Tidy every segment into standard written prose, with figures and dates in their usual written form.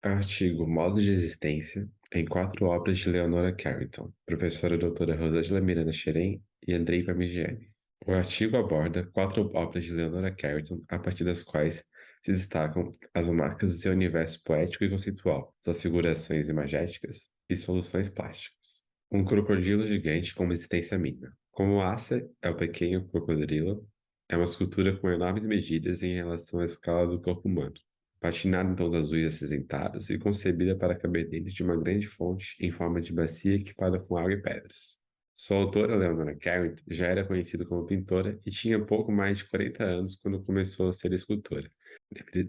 Artigo Modos de Existência em 4 obras de Leonora Carrington, professora doutora Rosângela Miranda Xerém e Andrei Parmigiani. O artigo aborda 4 obras de Leonora Carrington, a partir das quais se destacam as marcas do seu universo poético e conceitual, suas figurações imagéticas e soluções plásticas. Um crocodilo gigante com uma existência mínima. Como Acer é o pequeno crocodilo, é uma escultura com enormes medidas em relação à escala do corpo humano, patinada em tons azuis acinzentados e concebida para caber dentro de uma grande fonte em forma de bacia equipada com água e pedras. Sua autora, Leonora Carrington, já era conhecida como pintora e tinha pouco mais de 40 anos quando começou a ser escultora,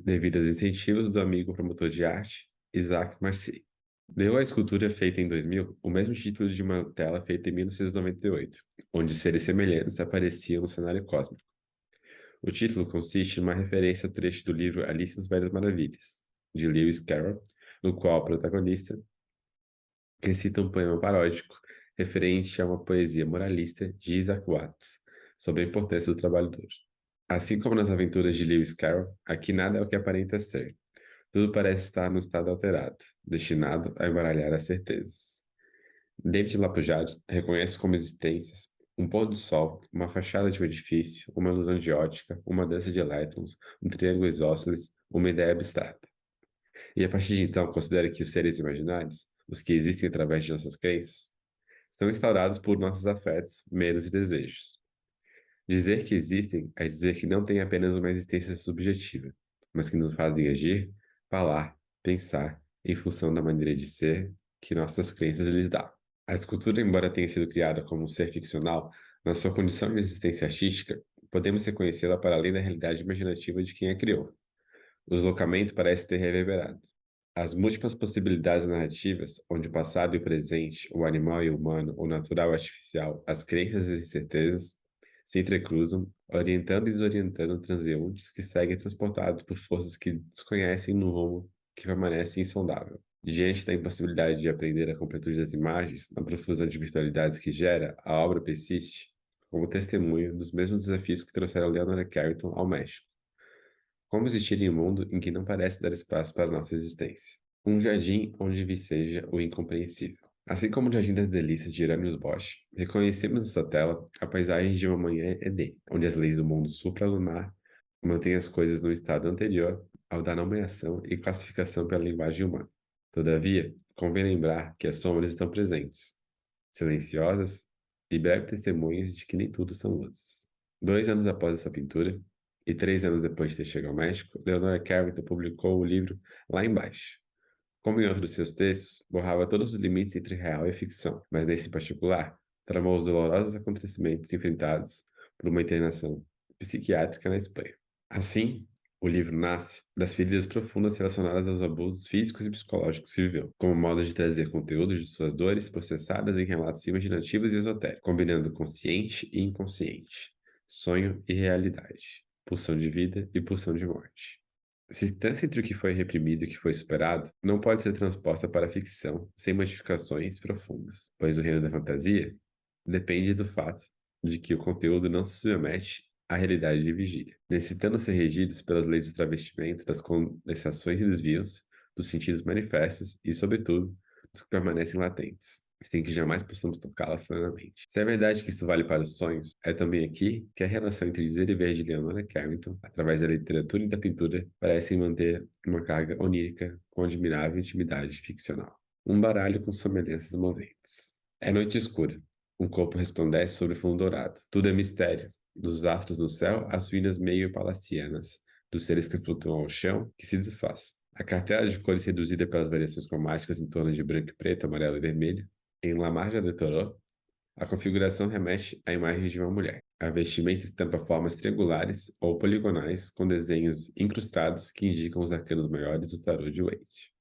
devido aos incentivos do amigo promotor de arte, Isaac Marcy. Deu à escultura feita em 2000 o mesmo título de uma tela feita em 1998, onde seres semelhantes apareciam no cenário cósmico. O título consiste numa referência a trecho do livro Alice nas País das Maravilhas, de Lewis Carroll, no qual o protagonista recita um poema paródico referente a uma poesia moralista de Isaac Watts sobre a importância do trabalho duro. Assim como nas aventuras de Lewis Carroll, aqui nada é o que aparenta ser. Tudo parece estar no estado alterado, destinado a embaralhar as certezas. David Lapujade reconhece como existências um pôr do sol, uma fachada de um edifício, uma ilusão de ótica, uma dança de elétrons, um triângulo isósceles, uma ideia abstrata. E a partir de então considera que os seres imaginários, os que existem através de nossas crenças, estão instaurados por nossos afetos, medos e desejos. Dizer que existem é dizer que não têm apenas uma existência subjetiva, mas que nos fazem agir, falar, pensar em função da maneira de ser que nossas crenças lhes dão. A escultura, embora tenha sido criada como um ser ficcional, na sua condição de existência artística, podemos reconhecê-la para além da realidade imaginativa de quem a criou. O deslocamento parece ter reverberado. As múltiplas possibilidades narrativas, onde o passado e o presente, o animal e o humano, o natural e o artificial, as crenças e as incertezas, se entrecruzam, orientando e desorientando transeuntes que seguem transportados por forças que desconhecem no rumo que permanece insondável. Diante da impossibilidade de aprender a completude das imagens, na profusão de virtualidades que gera, a obra persiste como testemunho dos mesmos desafios que trouxeram Leonora Carrington ao México. Como existir em um mundo em que não parece dar espaço para nossa existência? Um jardim onde viceja o incompreensível. Assim como o Jardim das Delícias de Jerônimo Bosch, reconhecemos nessa tela a paisagem de uma manhã Edê, onde as leis do mundo supralunar mantêm as coisas no estado anterior ao da nomeação e classificação pela linguagem humana. Todavia, convém lembrar que as sombras estão presentes, silenciosas e breves testemunhas de que nem tudo são luzes. 2 anos após essa pintura, e 3 anos depois de ter chegado ao México, Leonora Carrington publicou o livro Lá Embaixo. Como em outros seus textos, borrava todos os limites entre real e ficção, mas nesse particular, tramou os dolorosos acontecimentos enfrentados por uma internação psiquiátrica na Espanha. Assim, o livro nasce das feridas profundas relacionadas aos abusos físicos e psicológicos que viveu, como modo de trazer conteúdos de suas dores processadas em relatos imaginativos e esotéricos, combinando consciente e inconsciente, sonho e realidade, pulsão de vida e pulsão de morte. A distância entre o que foi reprimido e o que foi superado não pode ser transposta para a ficção sem modificações profundas, pois o reino da fantasia depende do fato de que o conteúdo não se submete à realidade de vigília, necessitando ser regidos pelas leis do travestimento, das condensações e desvios, dos sentidos manifestos e, sobretudo, dos que permanecem latentes, sem que jamais possamos tocá-las plenamente. Se é verdade que isso vale para os sonhos, é também aqui que a relação entre dizer e ver de Leonora Carrington, através da literatura e da pintura, parece manter uma carga onírica com admirável intimidade ficcional. Um baralho com semelhanças moventes. É noite escura. Um corpo resplandece sobre o fundo dourado. Tudo é mistério. Dos astros no céu às ruínas meio palacianas, dos seres que flutuam ao chão, que se desfaz. A cartela de cores reduzida pelas variações cromáticas em torno de branco e preto, amarelo e vermelho. Em La Marja de Toro, a configuração remete à imagem de uma mulher. A vestimenta estampa formas triangulares ou poligonais com desenhos incrustados que indicam os arcanos maiores do tarô de Waite.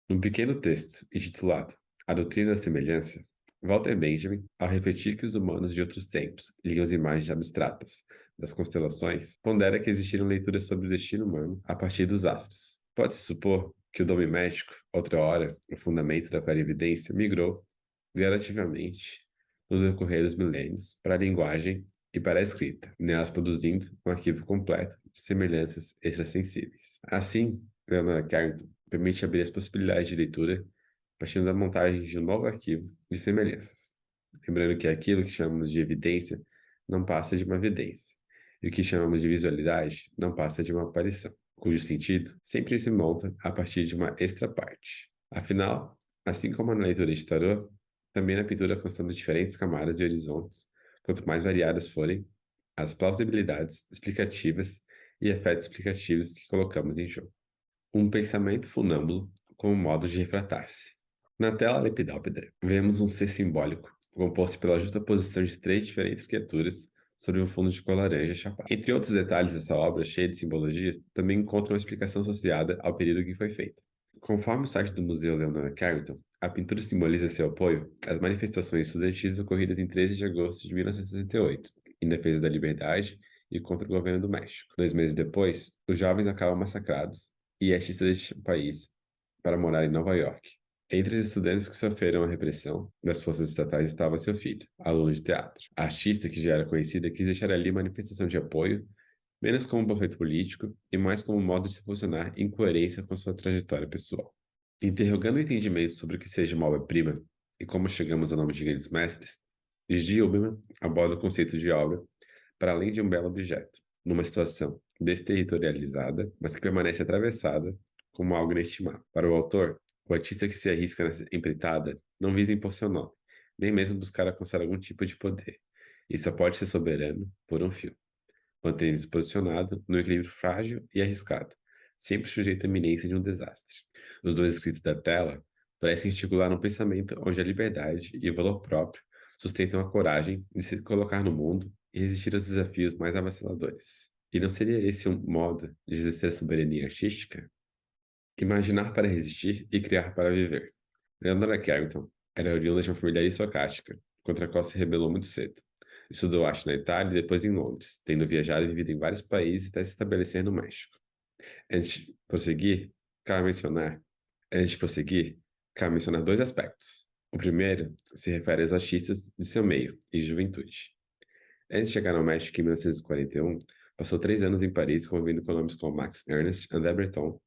Num pequeno texto intitulado A Doutrina da Semelhança, Walter Benjamin, ao refletir que os humanos de outros tempos ligam as imagens abstratas das constelações, pondera que existiram leituras sobre o destino humano a partir dos astros. Pode-se supor que o dom médico, outra hora, o fundamento da clarividência, migrou gradativamente no decorrer dos milênios para a linguagem e para a escrita, nelas produzindo um arquivo completo de semelhanças extrasensíveis. Assim, Leonora Carrington permite abrir as possibilidades de leitura partindo da montagem de um novo arquivo de semelhanças. Lembrando que aquilo que chamamos de evidência não passa de uma evidência, e o que chamamos de visualidade não passa de uma aparição, cujo sentido sempre se monta a partir de uma extra parte. Afinal, assim como na leitura de tarô, também na pintura constamos diferentes camadas e horizontes, quanto mais variadas forem as plausibilidades explicativas e efeitos explicativos que colocamos em jogo. Um pensamento funâmbulo como modo de refratar-se. Na tela lepidóptera, vemos um ser simbólico, composto pela justaposição de três diferentes criaturas sobre um fundo de cor laranja chapado. Entre outros detalhes dessa obra, cheia de simbologias, também encontra uma explicação associada ao período que foi feita. Conforme o site do Museu Leonora Carrington, a pintura simboliza seu apoio às manifestações estudantis ocorridas em 13 de agosto de 1968, em defesa da liberdade e contra o governo do México. 2 meses depois, os jovens acabam massacrados e artistas deixam o país para morar em Nova York. Entre os estudantes que sofreram a repressão das forças estatais estava seu filho, aluno de teatro. A artista, que já era conhecida, quis deixar ali uma manifestação de apoio, menos como um panfleto político e mais como um modo de se posicionar em coerência com sua trajetória pessoal. Interrogando o entendimento sobre o que seja uma obra-prima e como chegamos ao nome de grandes mestres, Gigi Huberman aborda o conceito de obra para além de um belo objeto, numa situação desterritorializada, mas que permanece atravessada como algo inestimável. Para o autor, o artista que se arrisca nessa empreitada não visa impor seu nome, nem mesmo buscar alcançar algum tipo de poder, e só pode ser soberano por um fio, mantendo-se posicionado no equilíbrio frágil e arriscado, sempre sujeito à iminência de um desastre. Os dois escritos da tela parecem articular um pensamento onde a liberdade e o valor próprio sustentam a coragem de se colocar no mundo e resistir aos desafios mais avassaladores. E não seria esse um modo de exercer a soberania artística? Imaginar para resistir e criar para viver. Leonora Carrington era oriunda de uma família aristocrática, contra a qual se rebelou muito cedo. Estudou arte na Itália e depois em Londres, tendo viajado e vivido em vários países até se estabelecer no México. Antes de prosseguir, cabe mencionar, cabe mencionar dois aspectos. O primeiro se refere aos artistas de seu meio e juventude. Antes de chegar ao México em 1941, passou 3 anos em Paris convivendo com nomes como Max Ernst, André Breton,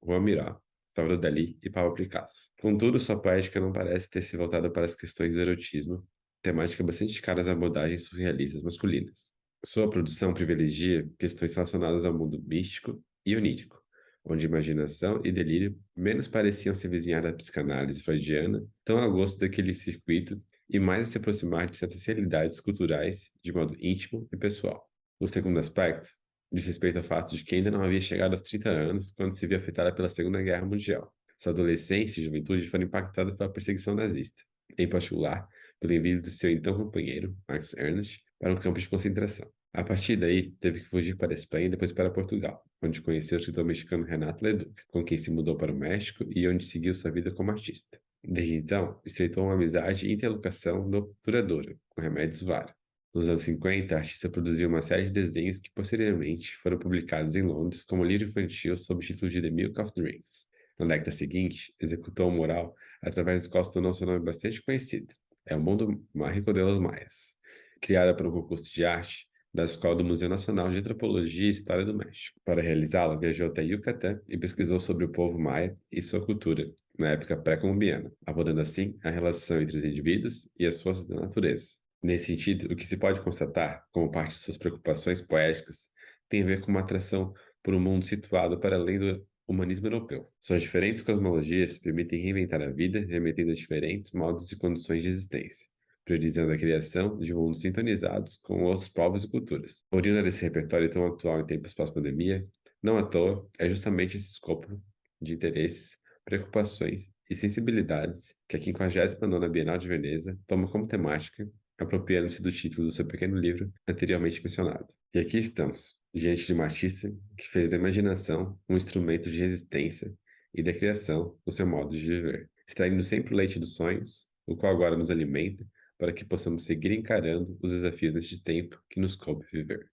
Juan Miró, Salvador Dalí e Pablo Picasso. Contudo, sua poética não parece ter se voltado para as questões do erotismo, temática bastante cara às abordagens surrealistas masculinas. Sua produção privilegia questões relacionadas ao mundo místico e onírico, onde imaginação e delírio menos pareciam se avizinhar da psicanálise freudiana, tão a gosto daquele circuito e mais a se aproximar de certas realidades culturais de modo íntimo e pessoal. O segundo aspecto diz respeito ao fato de que ainda não havia chegado aos 30 anos quando se viu afetada pela Segunda Guerra Mundial. Sua adolescência e juventude foram impactadas pela perseguição nazista, em particular pelo envio de seu então companheiro, Max Ernst, para um campo de concentração. A partir daí, teve que fugir para a Espanha e depois para Portugal, onde conheceu o escritor mexicano Renato Leduc, com quem se mudou para o México e onde seguiu sua vida como artista. Desde então, estreitou uma amizade e interlocução duradoura, com Remédios Vara. Nos anos 50, a artista produziu uma série de desenhos que posteriormente foram publicados em Londres como livro infantil sob o título de The Milk of Dreams. Na década seguinte, executou um mural através do qual se tornou seu nome bastante conhecido. É o Mundo Mágico de los Mayas, criada por um concurso de arte da Escola do Museu Nacional de Antropologia e História do México. Para realizá-la, viajou até Yucatán e pesquisou sobre o povo maia e sua cultura, na época pré-colombiana, abordando assim a relação entre os indivíduos e as forças da natureza. Nesse sentido, o que se pode constatar, como parte de suas preocupações poéticas, tem a ver com uma atração por um mundo situado para além do humanismo europeu. Suas diferentes cosmologias permitem reinventar a vida, remetendo a diferentes modos e condições de existência, priorizando a criação de mundos sintonizados com outros povos e culturas. Oriunda desse repertório tão atual em tempos pós-pandemia, não à toa, é justamente esse escopo de interesses, preocupações e sensibilidades que a 59ª Bienal de Veneza toma como temática, apropriando-se do título do seu pequeno livro anteriormente mencionado. E aqui estamos, diante de uma artista que fez da imaginação um instrumento de resistência e da criação no seu modo de viver, extraindo sempre o leite dos sonhos, o qual agora nos alimenta, para que possamos seguir encarando os desafios neste tempo que nos coube viver.